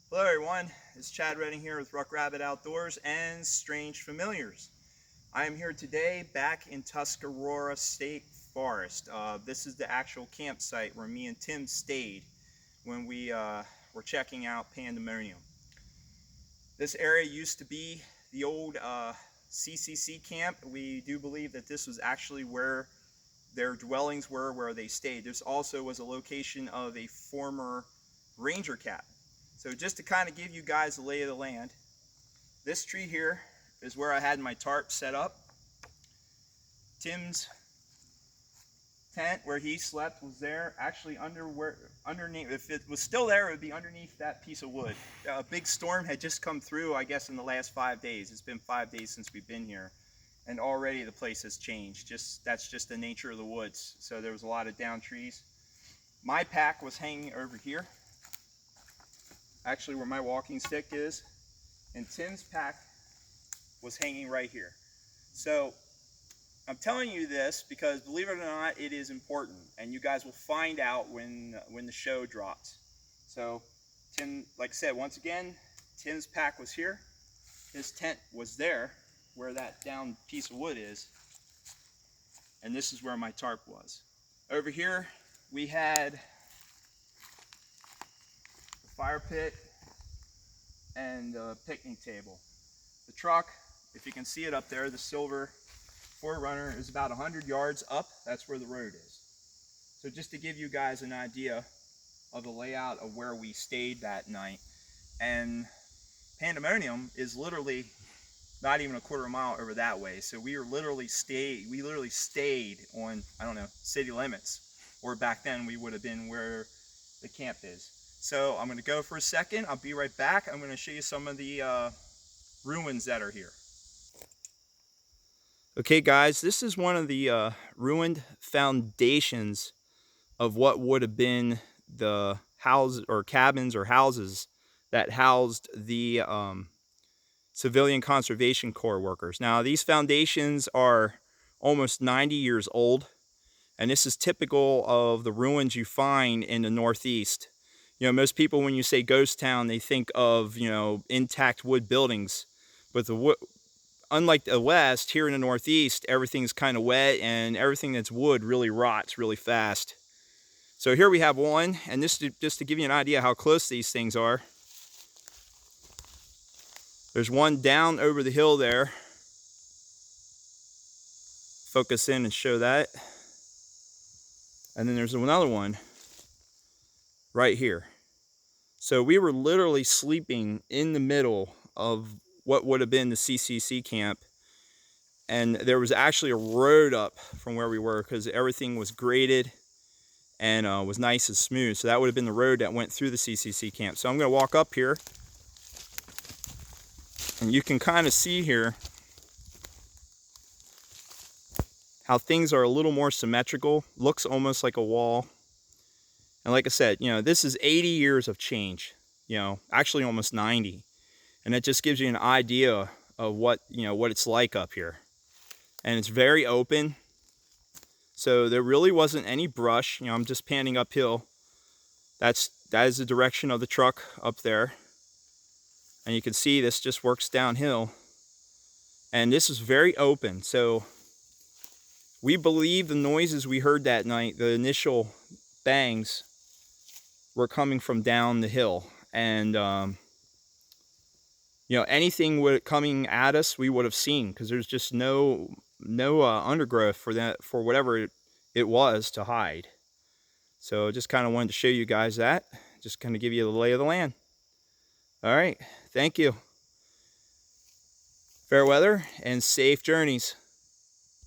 Hello everyone, it's Chad Redding here with Ruck Rabbit Outdoors and Strange Familiars. I am here today back in Tuscarora State Forest. This is the actual campsite where me and Tim stayed when we were checking out Pandemonium. This area used to be the old CCC camp. We do believe that this was actually where their dwellings were, where they stayed. This also was a location of a former ranger cabin. So just to kind of give you guys the lay of the land, this tree here is where I had my tarp set up. Tim's tent where he slept was there, actually underneath. If it was still there, it would be underneath that piece of wood. A big storm had just come through, I guess, in the last 5 days. It's been 5 days since we've been here, and already the place has changed. That's just the nature of the woods. So there was a lot of down trees. My pack was hanging over here, actually where my walking stick is, and Tim's pack was hanging right here. So I'm telling you this because, believe it or not, it is important, and you guys will find out when the show drops. So Tim, like I said, once again, Tim's pack was here, his tent was there where that down piece of wood is, and this is where my tarp was. Over here we had fire pit and a picnic table. The truck, if you can see it up there, the silver 4Runner, is about 100 yards up. That's where the road is. So just to give you guys an idea of the layout of where we stayed that night. And Pandemonium is literally not even a quarter mile over that way. So we literally stayed on, I don't know, city limits. Or back then we would have been where the camp is. So I'm going to go for a second. I'll be right back. I'm going to show you some of the ruins that are here. Okay guys, this is one of the ruined foundations of what would have been the house or cabins or houses that housed the Civilian Conservation Corps workers. Now these foundations are almost 90 years old, and this is typical of the ruins you find in the Northeast. You know, most people, when you say ghost town, they think of, you know, intact wood buildings. But unlike the West, here in the Northeast, everything's kind of wet, and everything that's wood really rots really fast. So here we have one, and this is just to give you an idea how close these things are. There's one down over the hill there. Focus in and show that. And then there's another one right here. So we were literally sleeping in the middle of what would have been the CCC camp, and there was actually a road up from where we were because everything was graded and was nice and smooth. So that would have been the road that went through the CCC camp. So I'm going to walk up here, and you can kind of see here how things are a little more symmetrical. Looks almost like a wall. And like I said, you know, this is 80 years of change, you know, actually almost 90. And it just gives you an idea of what, you know, what it's like up here. And it's very open. So there really wasn't any brush. You know, I'm just panning uphill. That is the direction of the truck up there. And you can see this just works downhill. And this is very open. So we believe the noises we heard that night, the initial bangs, were coming from down the hill. And you know, anything coming at us we would have seen, because there's just no undergrowth for whatever it was to hide. So just kind of wanted to show you guys that, just kind of give you the lay of the land. All right, thank you. Fair weather and safe journeys.